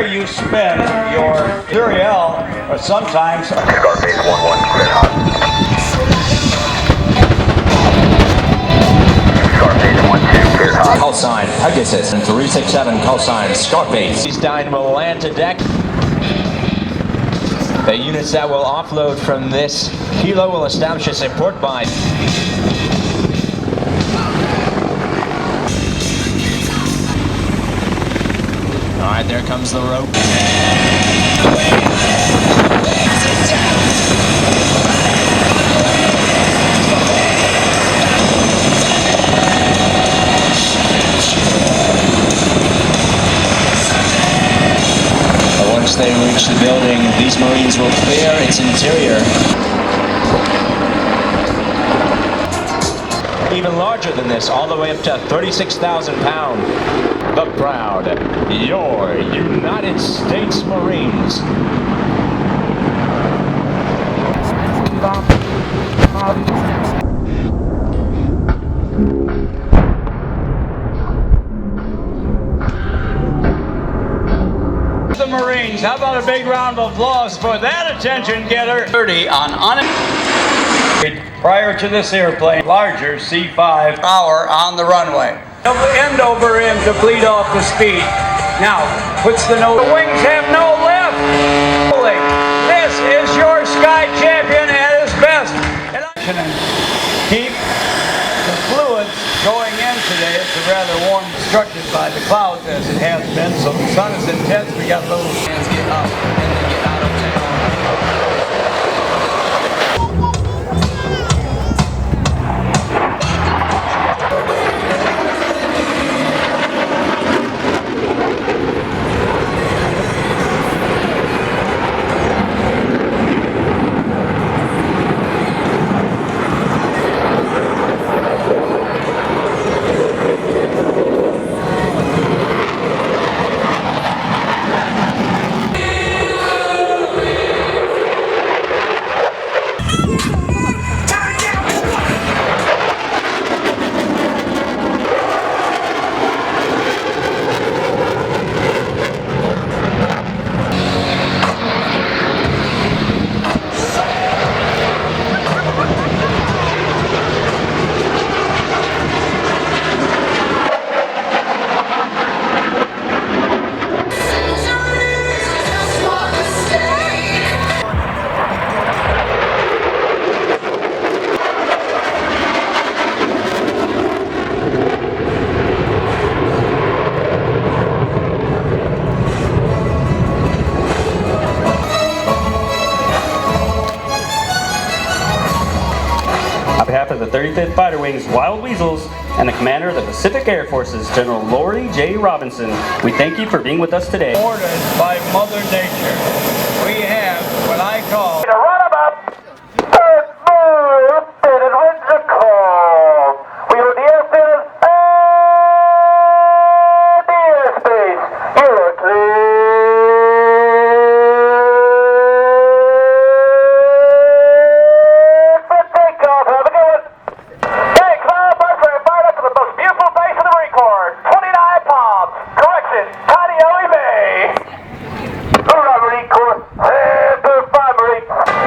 where you spend your material, or sometimes. Scarface 1-1, clear hot. Scarface 1-2, clear hot. Call sign Pegasus and 367 call sign Scarface. These 9 will land to deck. The units that will offload from this helo will establish a support bind. Alright, there comes the rope. Once they reach the building, these Marines will clear its interior. Even larger than this, all the way up to 36,000 pounds. The proud, your United States Marines. The Marines, how about a big round of applause for that attention getter? 30 on prior to this airplane, larger C5 power on the runway. End over end to bleed off the speed. Now, puts the nose. The wings have no lift. This is your Sky Champion at his best. And keep the fluids going in today. It's a rather warm, obstructed by the clouds as it has been. So the sun is intense. We got little hands get up and then get out of town. On behalf of the 35th Fighter Wings Wild Weasels and the Commander of the Pacific Air Forces, General Lori J. Robinson, we thank you for being with us today. Ordered by Mother Nature. We have what I call To run about, third move, and it wins the call. We are the airfield and the airspace. You're clear. Kaneohe Bay. Hoorah, Marine Corps. And 5 Marine.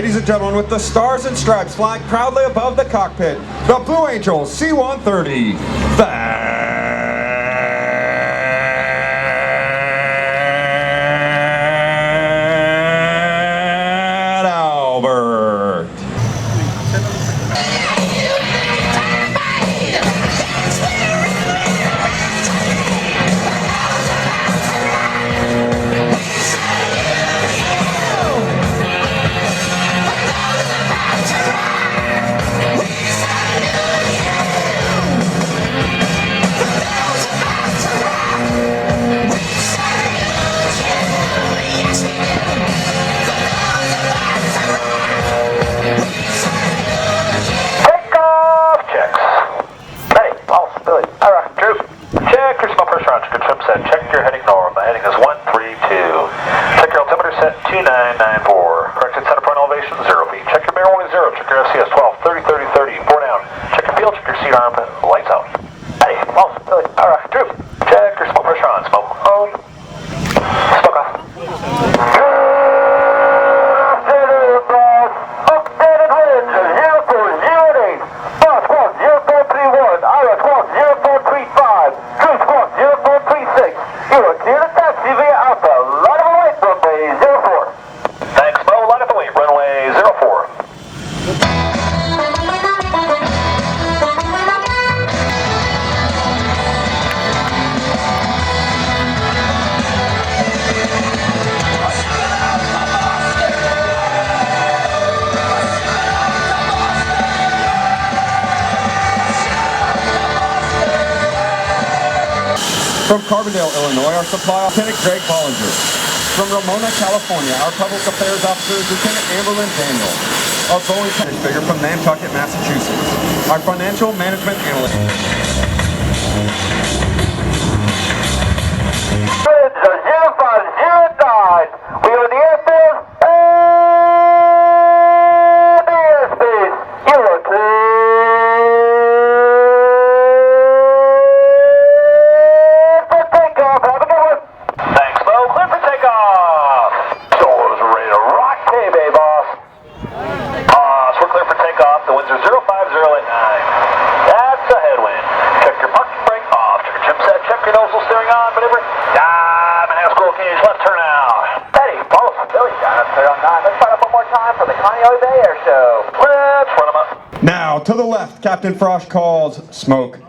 Ladies and gentlemen, with the stars and stripes flying proudly above the cockpit, the Blue Angel C-130. Albert. Check your heading north. The heading is 132. Check your altimeter set 2994. Corrected center point elevation 0 feet. Check your bearing 0. Check your SCS 12 30 30 30. 4 down. Check your field. Check your seat arm. Lights out. Hey, false. Billy. Alright, Drew. Check your smoke pressure on. Smoke on. Smoke off. Updated winds 0408. Boss squawk 0431. Ira squawk 0435. Drew squawk 0436. You are clear to taxi via Alpha. Line up away, runway 04. Thanks, Bo. Line up away, runway 04. From Carbondale, Illinois, our supply Lieutenant Greg Bollinger. From Ramona, California, our public affairs officer is Lieutenant Amberlyn Daniel. Our Boeing tennis figure from Nantucket, Massachusetts. Our financial management analyst. Bridge 0509. We are the airfield and the airspace. You are clear. Let's try it one more time for the Kaneohe Bay Airshow. Let's run them up. Now, to the left, Captain Frost calls smoke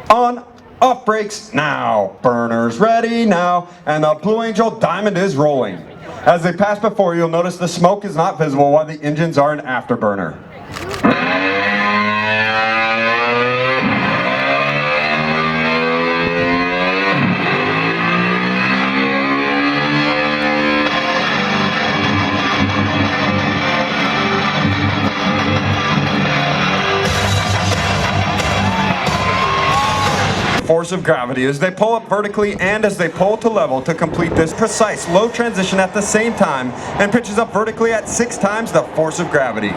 on, off brakes now, burners ready now, and the Blue Angel Diamond is rolling. As they pass before you, you'll notice the smoke is not visible while the engines are an afterburner. Force of gravity as they pull up vertically and as they pull to level to complete this precise low transition at the same time and pitches up vertically at 6 times the force of gravity.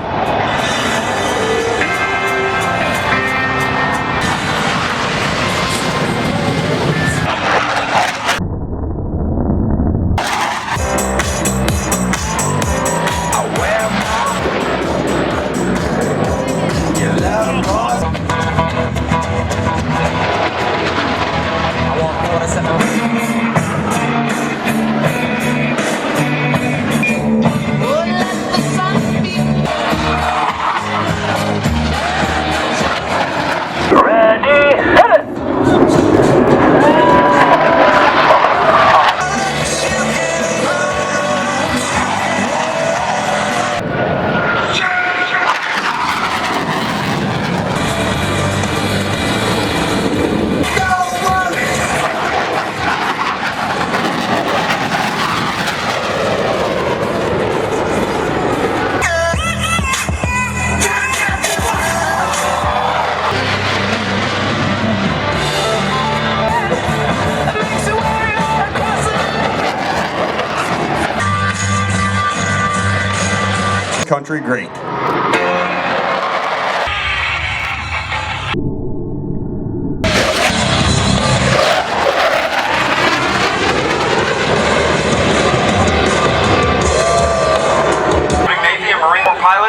Country great. Navy and Marine Corps pilot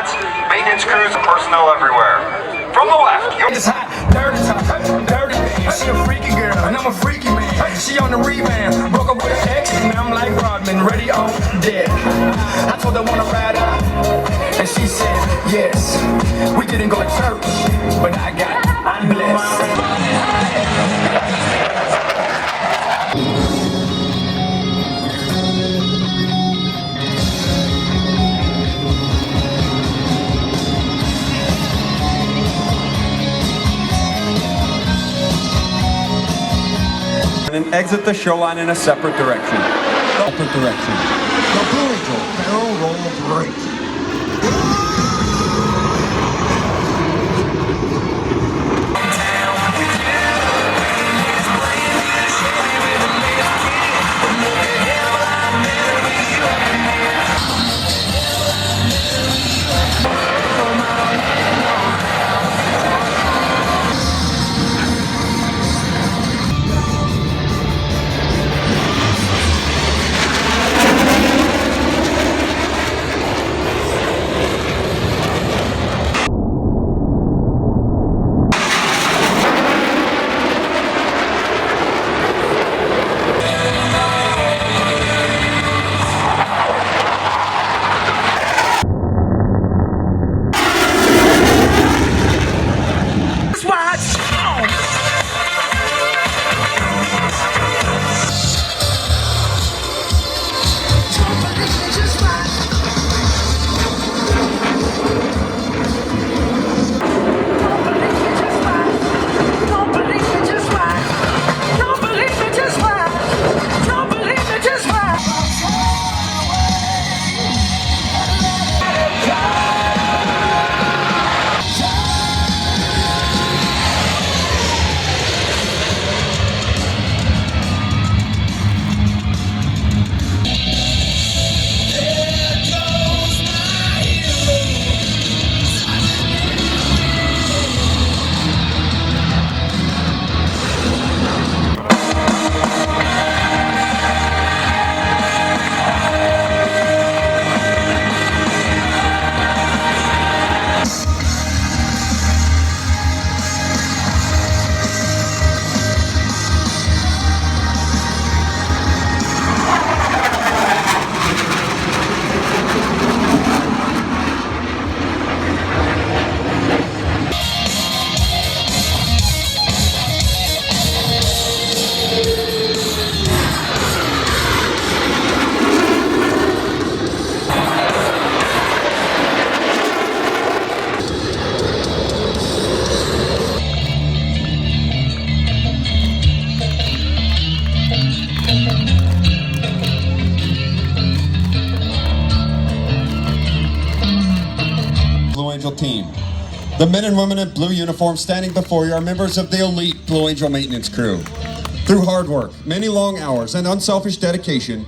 She on the rebound, broke up with her ex, and I'm like Rodman, ready on deck. I told her wanna ride out, and she said yes. We didn't go to church, but I got blessed. And exit the shoreline in a separate direction. Separate direction. The Blue Angel barrel roll break. Team. The men and women in blue uniforms standing before you are members of the elite Blue Angel maintenance crew. Through hard work, many long hours, and unselfish dedication,